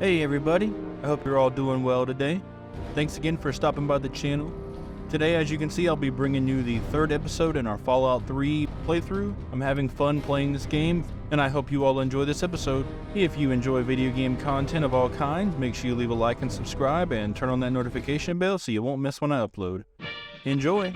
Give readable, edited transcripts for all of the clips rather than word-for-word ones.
Hey everybody, I hope you're all doing well today. Thanks again for stopping by the channel. Today, as you can see, I'll be bringing you the third episode in our Fallout 3 playthrough. I'm having fun playing this game, and I hope you all enjoy this episode. If you enjoy video game content of all kinds, make sure you leave a like and subscribe, and turn on that notification bell so you won't miss when I upload. Enjoy!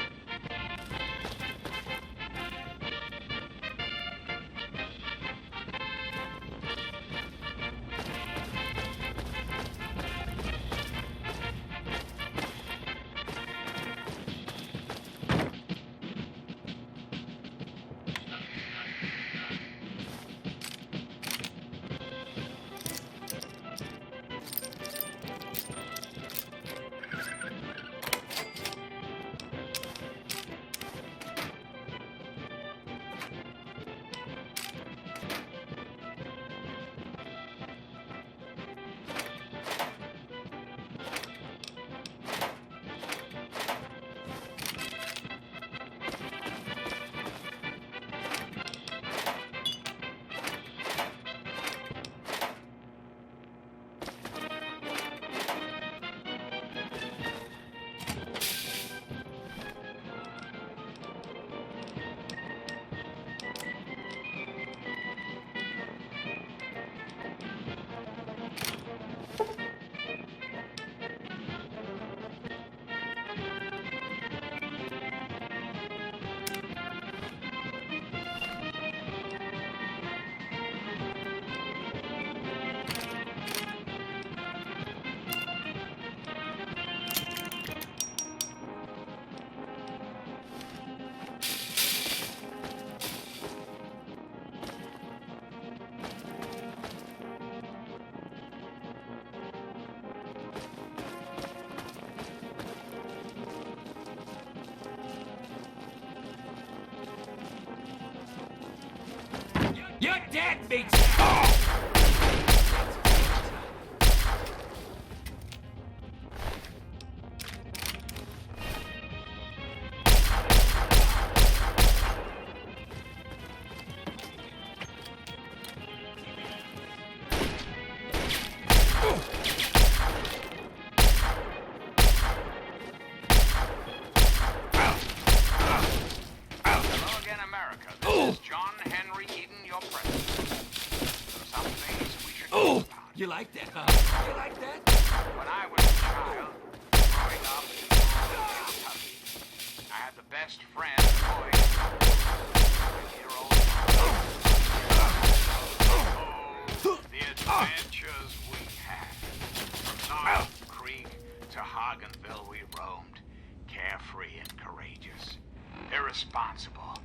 Your dad makes You like that, huh? You like that? When I was a child, growing up in Kentucky, I had the best friend, boy, the adventures we had. From North Creek to Hagenville we roamed, carefree and courageous, irresponsible,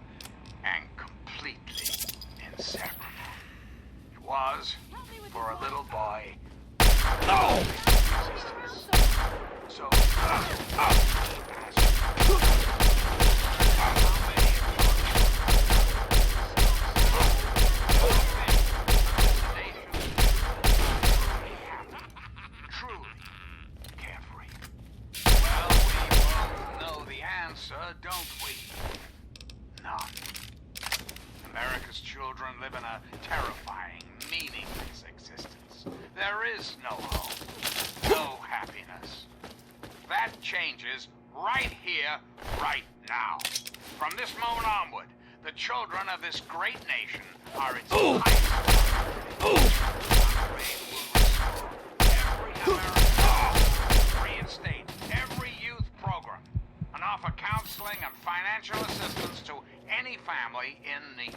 and completely inseparable. It was, for a little boy, no! So, truly carefree. Well, we both know the answer, don't we? None. America's children live in a terrifying, meaningless existence. There is no hope, no happiness. That changes right here, right now. From this moment onward, the children of this great nation are its every American, reinstate every youth program, and offer counseling and financial assistance to any family in need.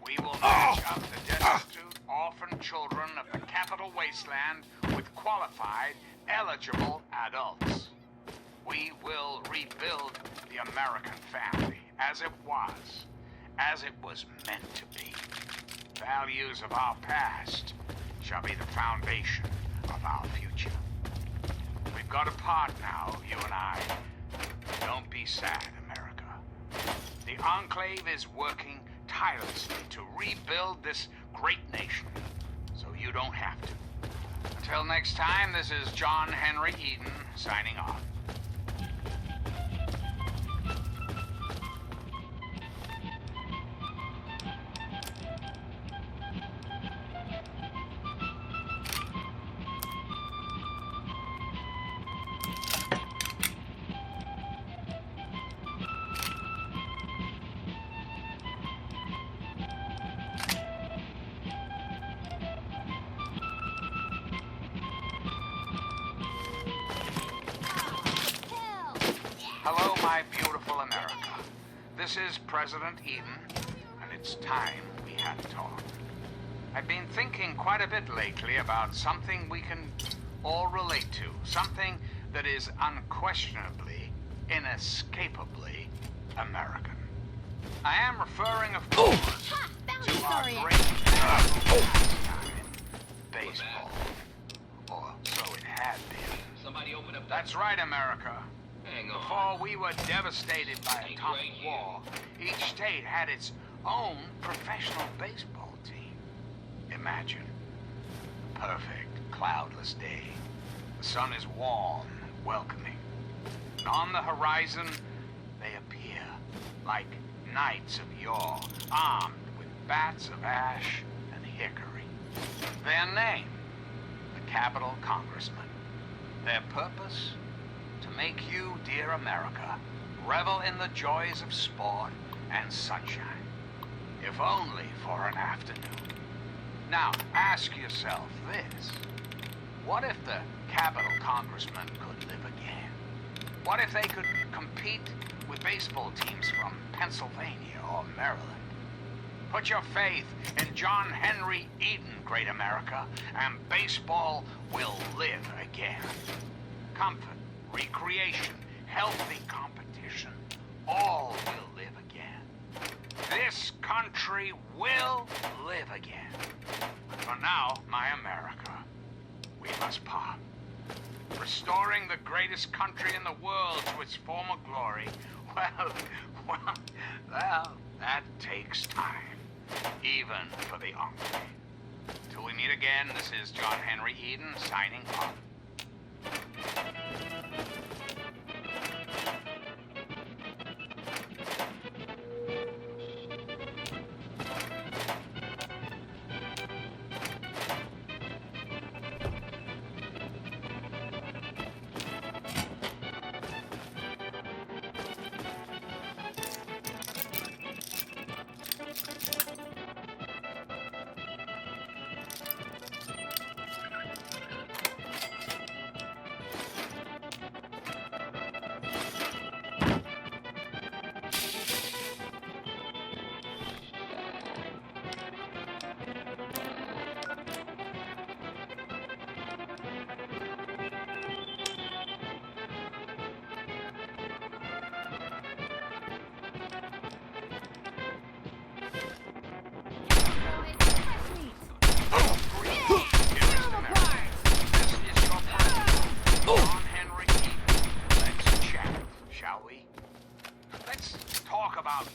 We will match up the destitute, orphan children of the Capital Wasteland with qualified, eligible adults. We will rebuild the American family as it was meant to be. Values of our past shall be the foundation of our future. We've got a part now, you and I. Don't be sad, America. The Enclave is working tirelessly to rebuild this great nation, so you don't have to. Until next time, this is John Henry Eden signing off. Hello, my beautiful America. This is President Eden, and it's time we had a talk. I've been thinking quite a bit lately about something we can all relate to. Something that is unquestionably, inescapably American. I am referring, of course, to our great baseball. Or so it had been. Somebody open up that. That's right, America. Hang on. Before we were devastated by Ain't atomic right here. war, each state had its own professional baseball team. Imagine. Perfect, cloudless day. The sun is warm, welcoming. And on the horizon, they appear like knights of yore, armed with bats of ash and hickory. Their name, the Capital Congressman. Their purpose, to make you, dear America, revel in the joys of sport and sunshine, if only for an afternoon. Now, ask yourself this. What if the Capital Congressman could live again? What if they could compete with baseball teams from Pennsylvania or Maryland? Put your faith in John Henry Eden, great America, and baseball will live again. Comfort, recreation, healthy competition, all will live again. This country will live again. But for now, my America, we must part. Restoring the greatest country in the world to its former glory, well, that takes time, even for the enclave. Till we meet again, this is John Henry Eden signing off.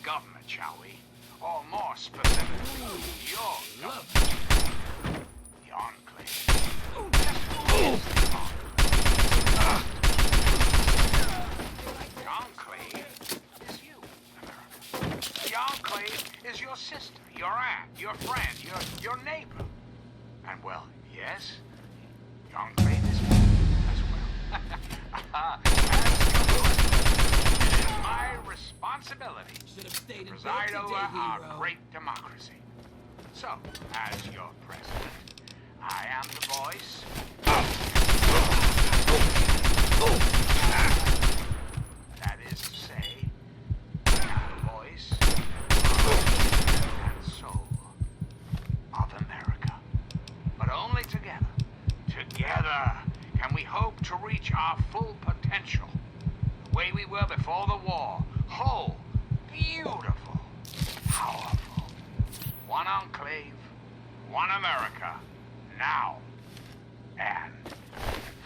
Government, shall we? Or more specifically, your government. The Enclave. Just who is the Enclave? The Enclave is you, America. The Enclave is your sister, your aunt, your friend, your neighbor. And well, yes, the Enclave is me as well. It is my responsibility to preside over our great democracy. So, as your president, I am the voice. That is to say, I am the voice and soul of America. But only together, can we hope to reach our full potential. The way we were before the war. Whole, beautiful, powerful. One enclave, one America, now and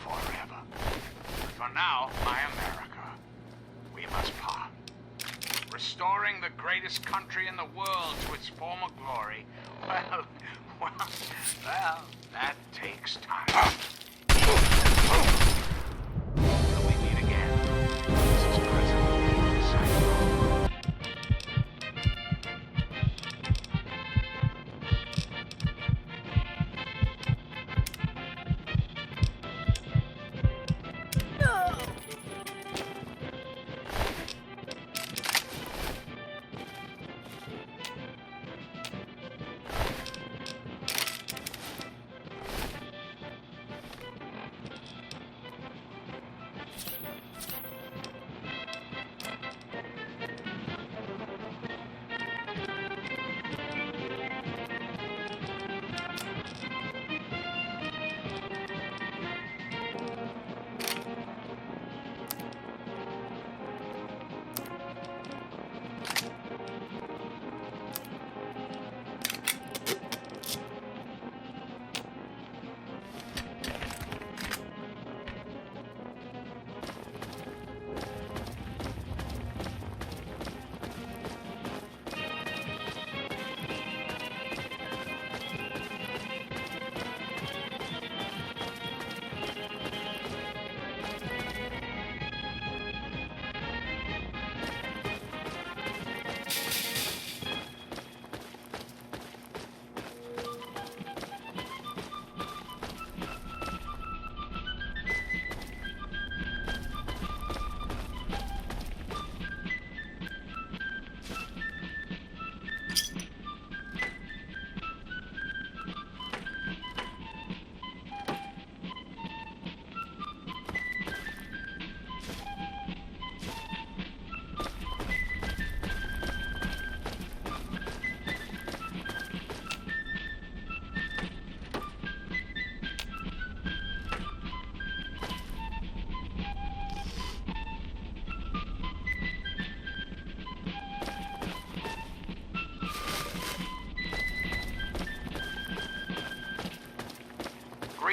forever. But for now, my America, we must part. Restoring the greatest country in the world to its former glory, well, that takes time. Till we meet again, this is President Eden signing off.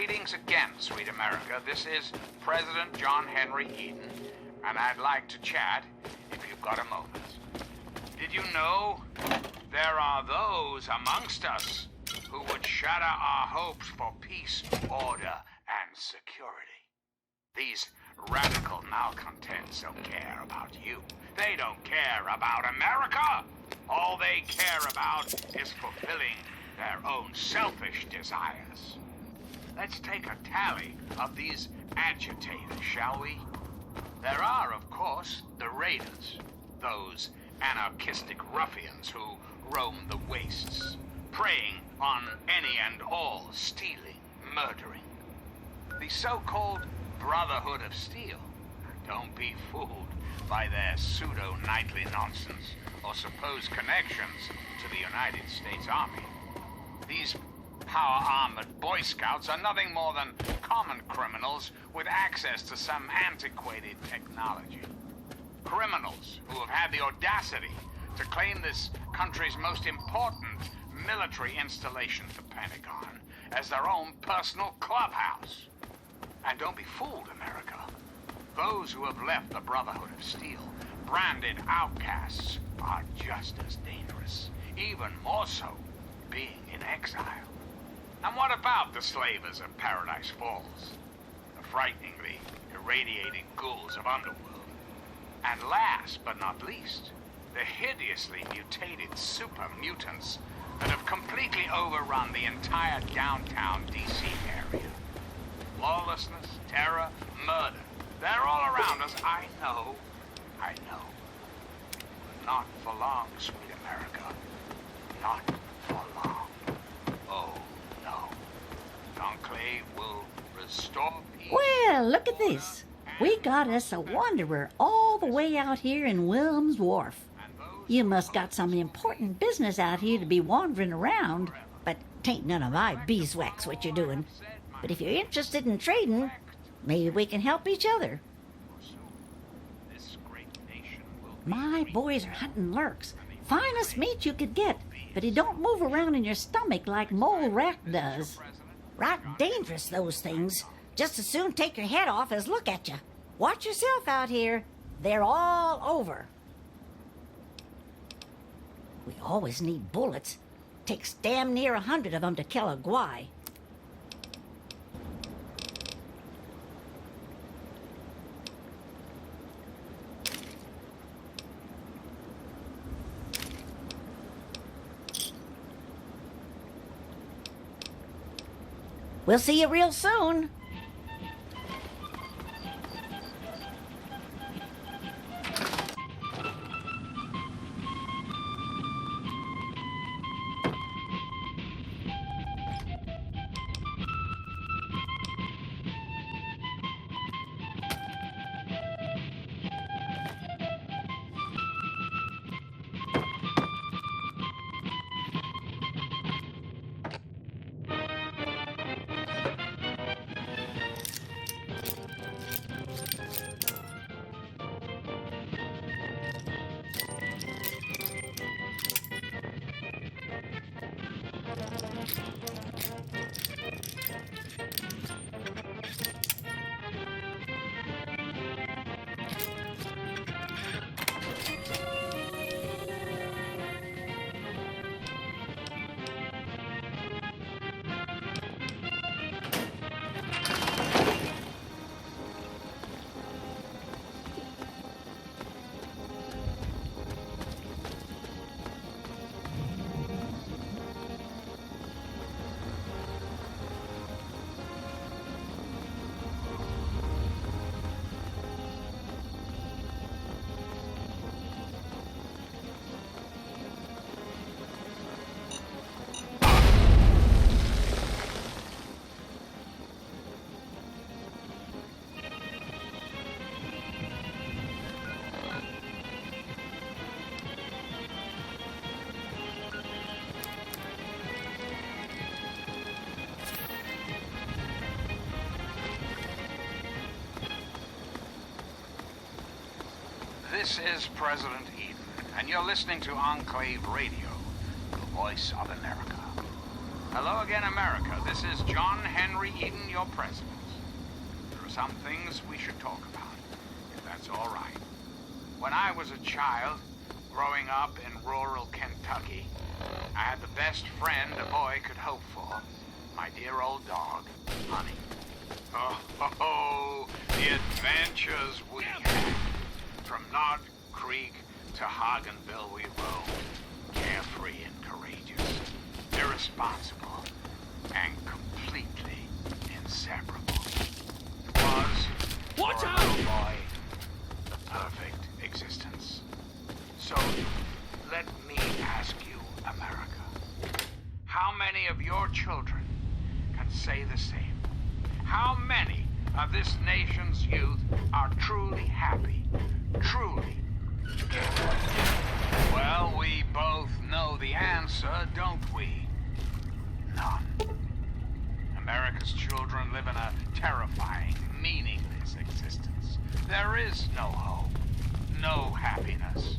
Greetings again, sweet America. This is President John Henry Eden, and I'd like to chat if you've got a moment. Did you know there are those amongst us who would shatter our hopes for peace, order, and security? These radical malcontents don't care about you. They don't care about America. All they care about is fulfilling their own selfish desires. Let's take a tally of these agitators, shall we? There are, of course, the raiders, those anarchistic ruffians who roam the wastes, preying on any and all, stealing, murdering. The so-called Brotherhood of Steel. Don't be fooled by their pseudo-knightly nonsense or supposed connections to the United States Army. These power-armored Boy Scouts are nothing more than common criminals with access to some antiquated technology. Criminals who have had the audacity to claim this country's most important military installation, the Pentagon, as their own personal clubhouse. And don't be fooled, America. Those who have left the Brotherhood of Steel, branded outcasts, are just as dangerous, even more so, being in exile. And what about the slavers of Paradise Falls? The frighteningly irradiated ghouls of Underworld? And last but not least, the hideously mutated super mutants that have completely overrun the entire downtown DC area. Lawlessness, terror, murder. They're all around us. I know. But not for long, sweet America. Not for long. Oh, no. The Enclave will restore peace. Well, look at this. We got us a wanderer all the way out here in Williams Wharf. You must got some important business out here to be wandering around, but 'tain't none of my beeswax what you're doing. But if you're interested in trading, maybe we can help each other. My boys are hunting lurks. Finest meat you could get, but he don't move around in your stomach like mole rat does. Right dangerous, those things. Just as soon take your head off as look at you. Watch yourself out here. They're all over. We always need bullets. Takes damn near 100 of them to kill a guy. We'll see you real soon. This is President Eden, and you're listening to Enclave Radio, the voice of America. Hello again, America. This is John Henry Eden, your president. There are some things we should talk about, if that's all right. When I was a child, growing up in rural Kentucky, I had the best friend a boy could hope for. My dear old dog, Honey. Oh, the adventures we had. From Nod Creek to Hagenville we roamed, carefree and courageous, irresponsible, and completely inseparable. It was, Watch for a out! little boy, the perfect existence. So, let me ask you, America, how many of your children can say the same? How many of this nation's youth are truly happy, truly together? Well, we both know the answer, don't we? None. America's children live in a terrifying, meaningless existence. There is no hope, no happiness.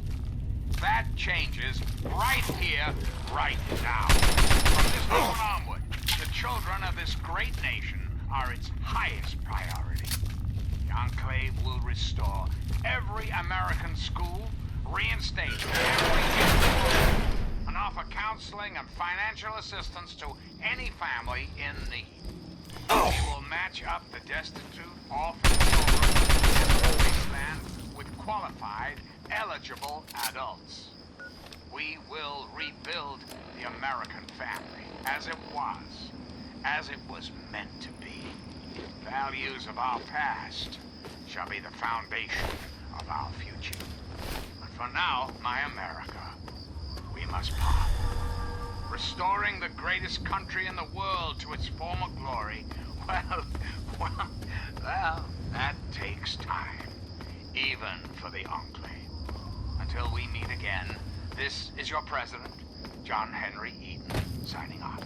That changes right here, right now. From this moment onward, the children of this great nation are its highest priority. The Enclave will restore every American school, reinstate every youth, and offer counseling and financial assistance to any family in need. We will match up the destitute, orphan children in the wasteland with qualified, eligible adults. We will rebuild the American family as it was meant to be. Values of our past shall be the foundation of our future. But for now, my America, we must part. Restoring the greatest country in the world to its former glory, well, that takes time, even for the Enclave. Until we meet again, this is your president, John Henry Eden, signing off.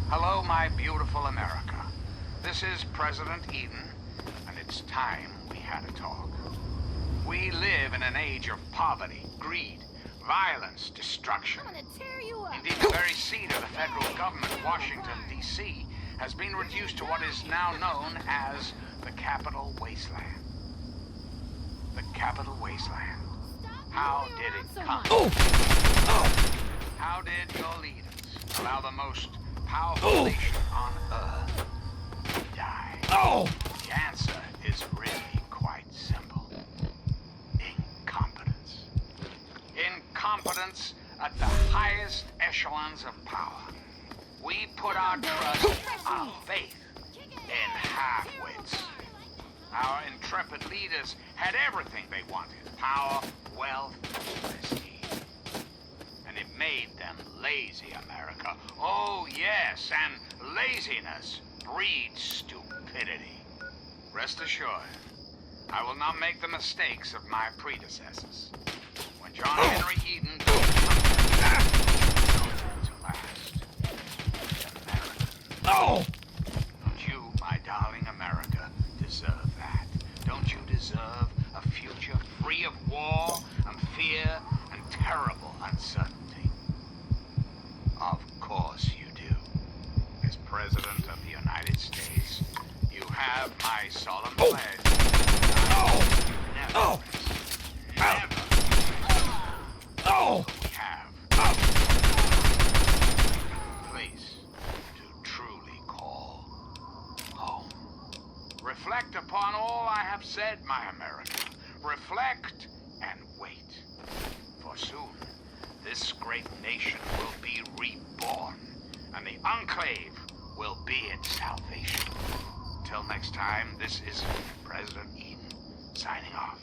Hello, my beautiful America. This is President Eden, and it's time we had a talk. We live in an age of poverty, greed, violence, destruction. I'm gonna tear you up. Indeed, the very seat of the federal government, Washington, D.C., has been reduced to what is now known as the Capital Wasteland. The Capital Wasteland. How did it come? How did your leaders allow the most powerful nation on Earth to die? The answer is really quite simple. Incompetence. Incompetence at the highest echelons of power. We put our trust, our faith in half-wits. Our intrepid leaders had everything they wanted: power, wealth, prestige. And it made them lazy, America. Oh, yes, and laziness breeds stupidity. Rest assured, I will not make the mistakes of my predecessors. When John Henry Eden built something to last. American. Don't you, my darling America, deserve that? Don't you deserve a future free of war and fear and terrible uncertainty? Of course you do. As President of the United States, you have my solemn pledge we have. Place to truly call home. Reflect upon all I have said, my America. Reflect and wait. For soon, this great nation will be reborn, and the Enclave will be its salvation. Till next time, this is President Eden signing off.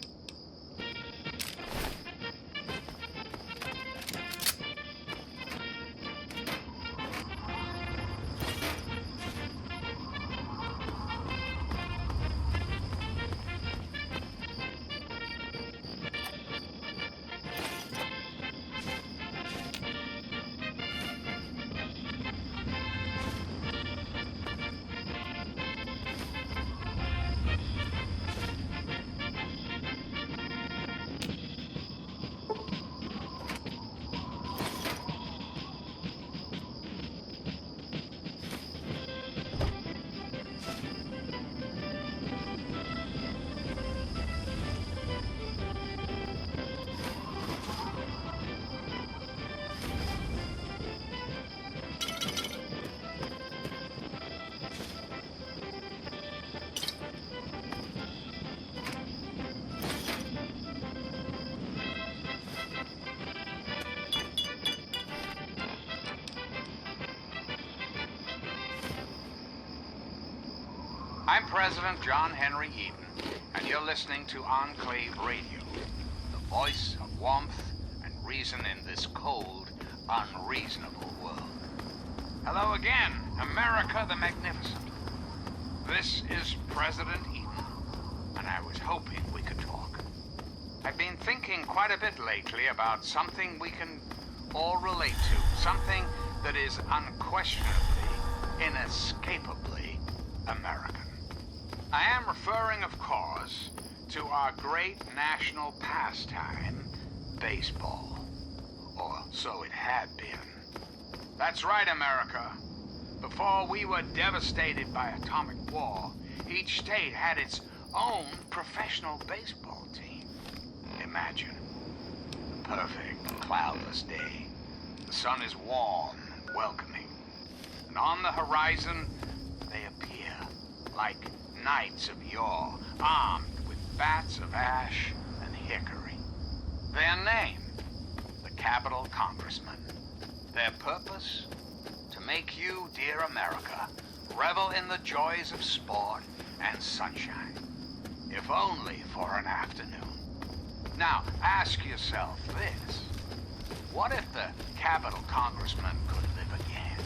I'm President John Henry Eden, and you're listening to Enclave Radio, the voice of warmth and reason in this cold, unreasonable world. Hello again, America the Magnificent. This is President Eden, and I was hoping we could talk. I've been thinking quite a bit lately about something we can all relate to, something that is unquestionably, inescapably American. I am referring, of course, to our great national pastime, baseball. Or so it had been. That's right, America. Before we were devastated by atomic war, each state had its own professional baseball team. Imagine. A perfect, cloudless day. The sun is warm and welcoming. And on the horizon, they appear like knights of yore, armed with bats of ash and hickory. Their name, the Capital Congressmen. Their purpose, to make you, dear America, revel in the joys of sport and sunshine, if only for an afternoon. Now, ask yourself this. What if the Capital Congressmen could live again?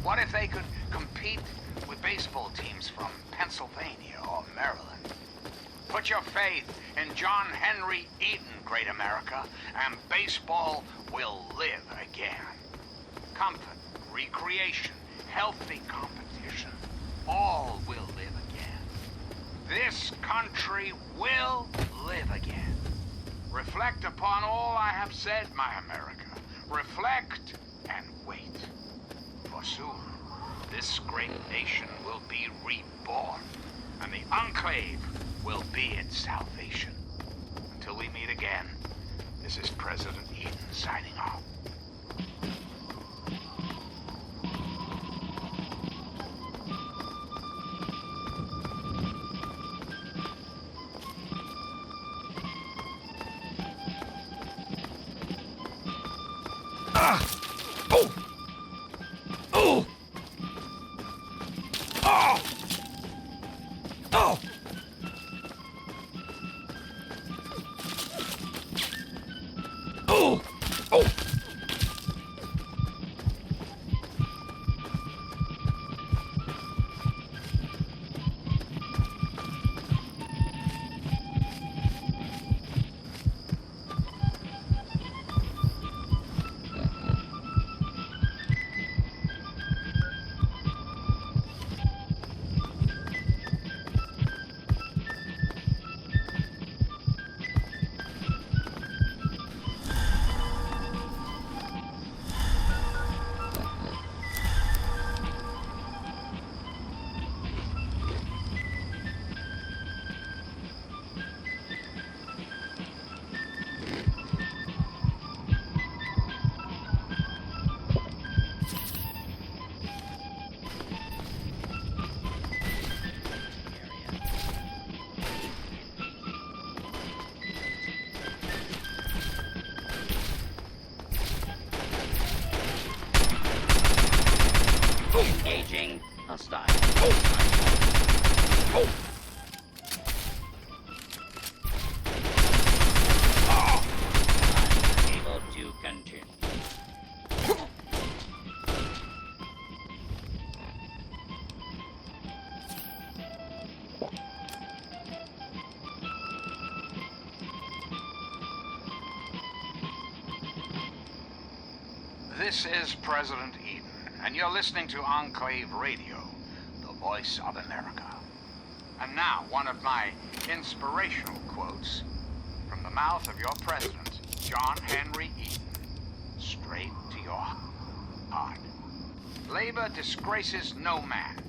What if they could compete with baseball teams from Pennsylvania or Maryland? Put your faith in John Henry Eden, great America, and baseball will live again. Comfort, recreation, healthy competition, all will live again. This country will live again. Reflect upon all I have said, my America. Reflect and wait. For soon, this great nation will be reborn, and the Enclave will be its salvation. Until we meet again, this is President Eden signing off. Engaging. Hostile. Unable to continue. This is President Eden, and you're listening to Enclave Radio, the voice of America. And now, one of my inspirational quotes from the mouth of your president, John Henry Eden, straight to your heart. Labor disgraces no man,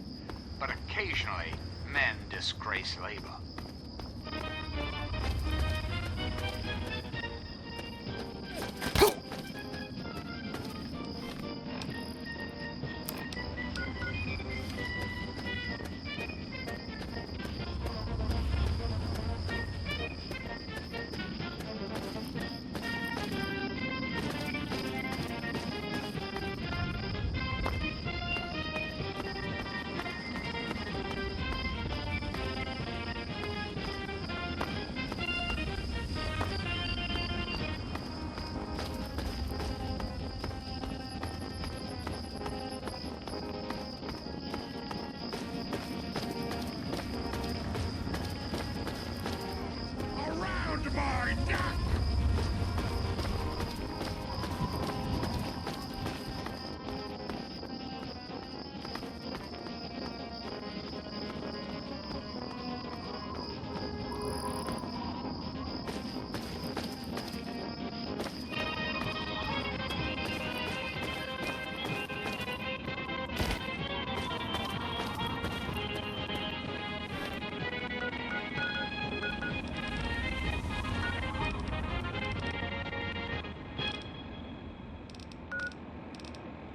but occasionally men disgrace labor.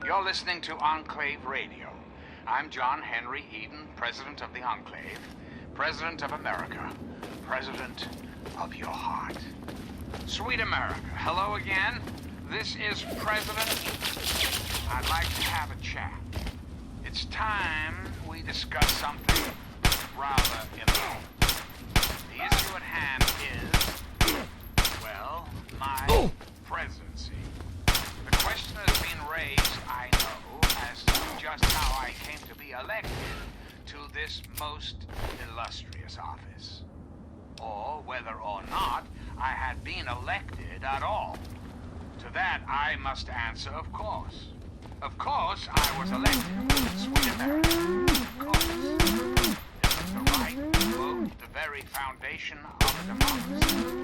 You're listening to Enclave Radio. I'm John Henry Eden, President of the Enclave, President of America, President of your heart. Sweet America, hello again. This is President Eden. I'd like to have a chat. It's time we discuss something rather important. The issue at hand is, well, my presidency. The question has been raised, I know, as to just how I came to be elected to this most illustrious office. Or whether or not I had been elected at all. To that I must answer, of course. Of course I was elected. Sweet America. Of course. This is the right to vote, the very foundation of a democracy.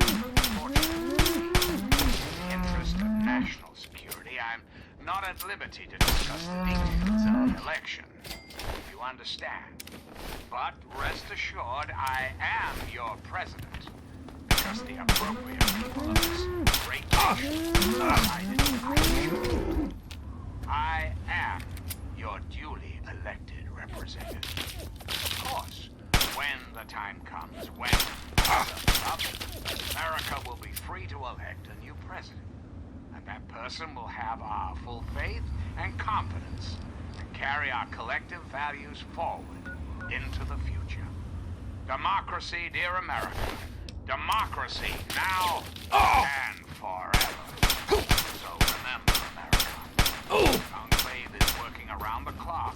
Fortunately, in the interest of national security, I'm not at liberty to discuss the details of the election. You understand. But rest assured, I am your president. Because the appropriate people of this great nation decided I should. I am your duly elected representative. Of course, when the time comes, when America will be free to elect a new president. And that person will have our full faith and confidence and carry our collective values forward into the future. Democracy, dear America. Democracy now and forever. So remember, America. Enclave is working around the clock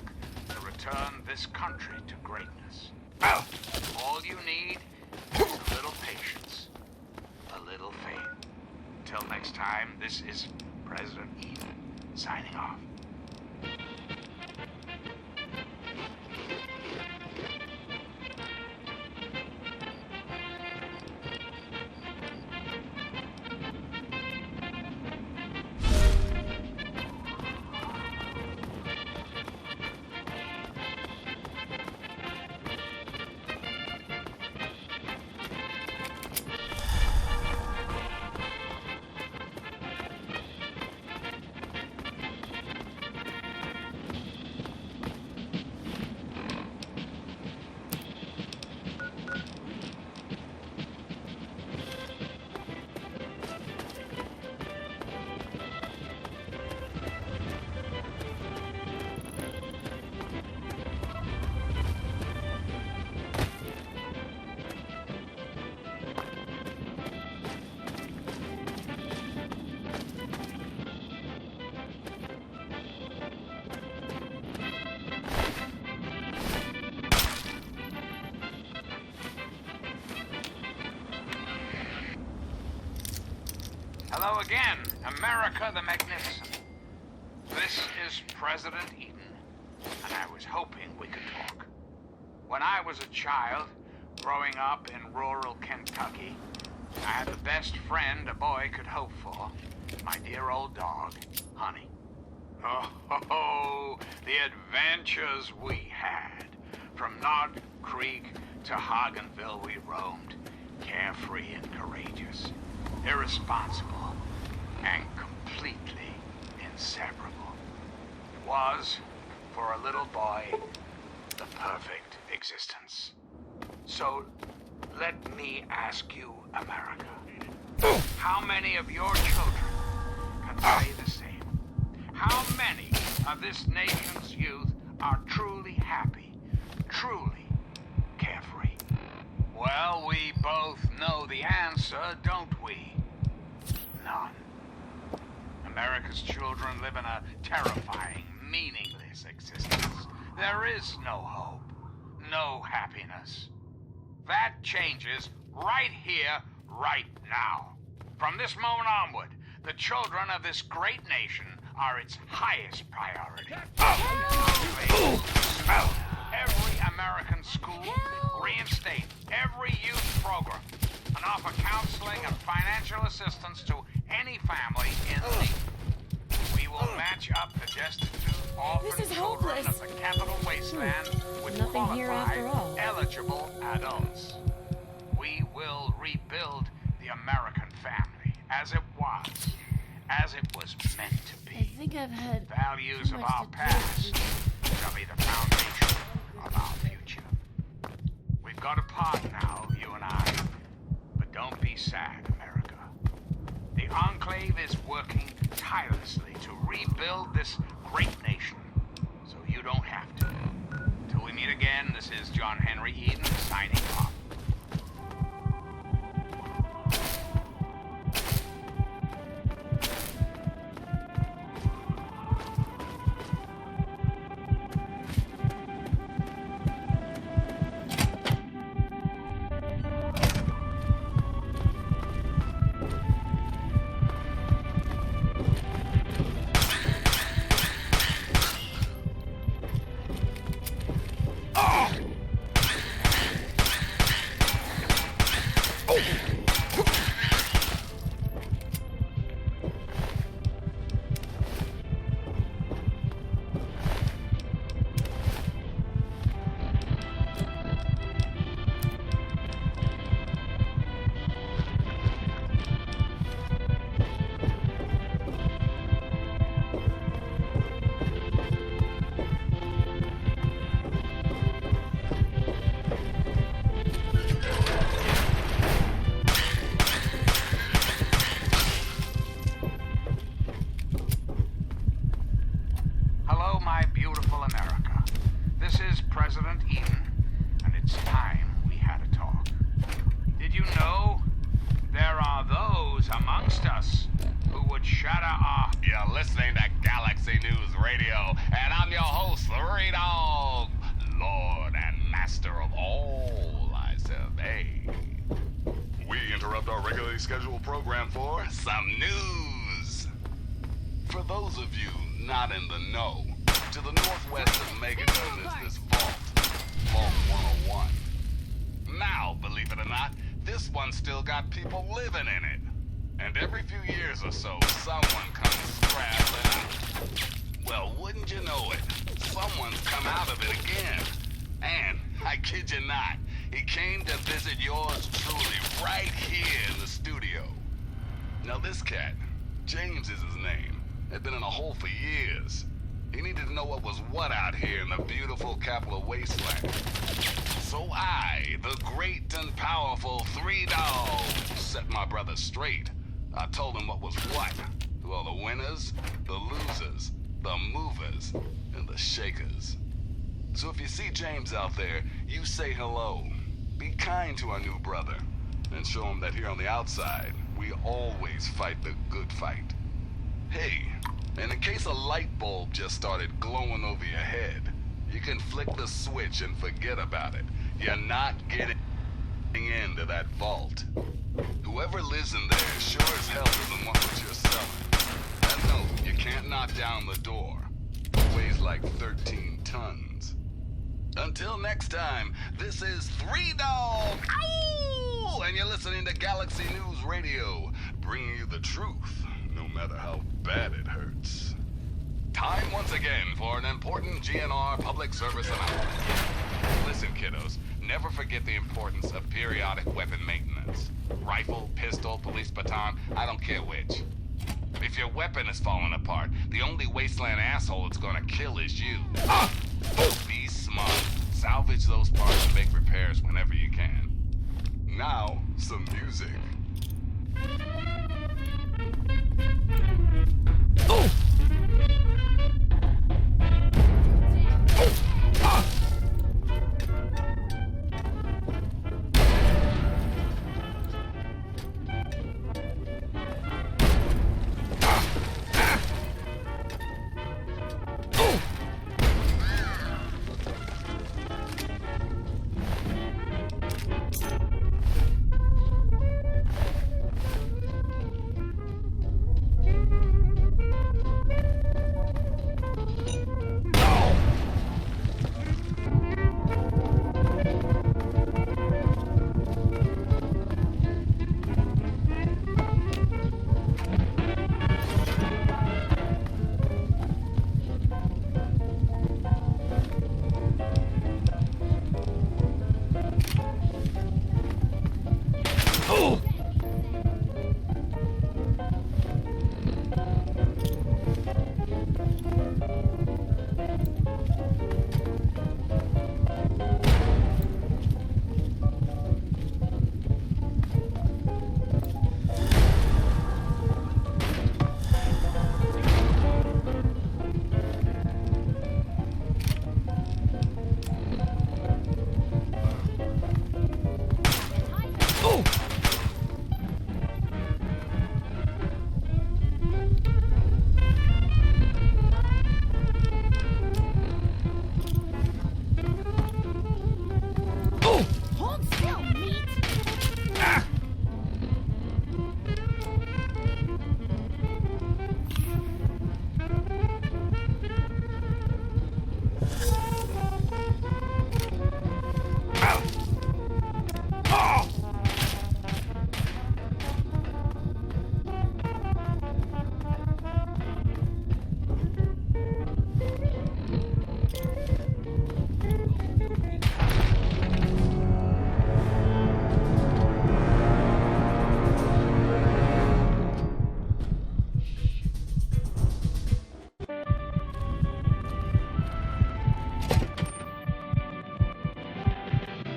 to return this country to greatness. All you need is a little patience, a little faith. Until next time, this is President Eden signing off. again, America the Magnificent. This is President Eden, and I was hoping we could talk. When I was a child, growing up in rural Kentucky, I had the best friend a boy could hope for, my dear old dog, Honey. Oh, the adventures we had. From Nod Creek to Hagenville we roamed, carefree and courageous, irresponsible, and completely inseparable. It was, for a little boy, the perfect existence. So, let me ask you, America, how many of your children can say the same? How many of this nation's youth are truly happy, truly carefree? Well, we both know the answer, don't we? None. America's children live in a terrifying, meaningless existence. There is no hope, no happiness. That changes right here, right now. From this moment onward, the children of this great nation are its highest priority. Every American school, reinstate every youth program, and offer counseling and financial assistance to any family in need. We will match up the destitute orphan children of the Capital Wasteland with Nothing here after all. qualified, eligible adults. We will rebuild the American family as it was meant to I be. think I've had Values too of much our to past drink. shall be the foundation of our future. We've got a part now, you and I. But don't be sad, America. The Enclave is working tirelessly to rebuild this great nation, so you don't have to. Till we meet again, this is John Henry Eden signing off. Scheduled program for some news. For those of you not in the know, to the northwest of Megaton is this Vault 101. Now, believe it or not, this one's still got people living in it. And every few years or so, someone comes scrabbling out. Well, wouldn't you know it, someone's come out of it again. And, I kid you not, he came to visit yours truly right here in the studio. Now this cat, James is his name, had been in a hole for years. He needed to know what was what out here in the beautiful Capital Wasteland. So I, the great and powerful Three Dog, set my brother straight. I told him what was what. To all the winners, the losers, the movers, and the shakers. So if you see James out there, you say hello. Be kind to our new brother, and show him that here on the outside, we always fight the good fight. Hey, and in case a light bulb just started glowing over your head, you can flick the switch and forget about it. You're not getting end of that vault. Whoever lives in there sure as hell doesn't want what you're selling. And no, you can't knock down the door. It weighs like 13 tons. Until next time, this is Three Dog, Ow! And you're listening to Galaxy News Radio, bringing you the truth, no matter how bad it hurts. Time once again for an important GNR public service announcement. Listen, kiddos, never forget the importance of periodic weapon maintenance. Rifle, pistol, police baton, I don't care which. If your weapon is falling apart, the only wasteland asshole it's gonna kill is you. Be smart. Salvage those parts and make repairs whenever you can. Now, some music.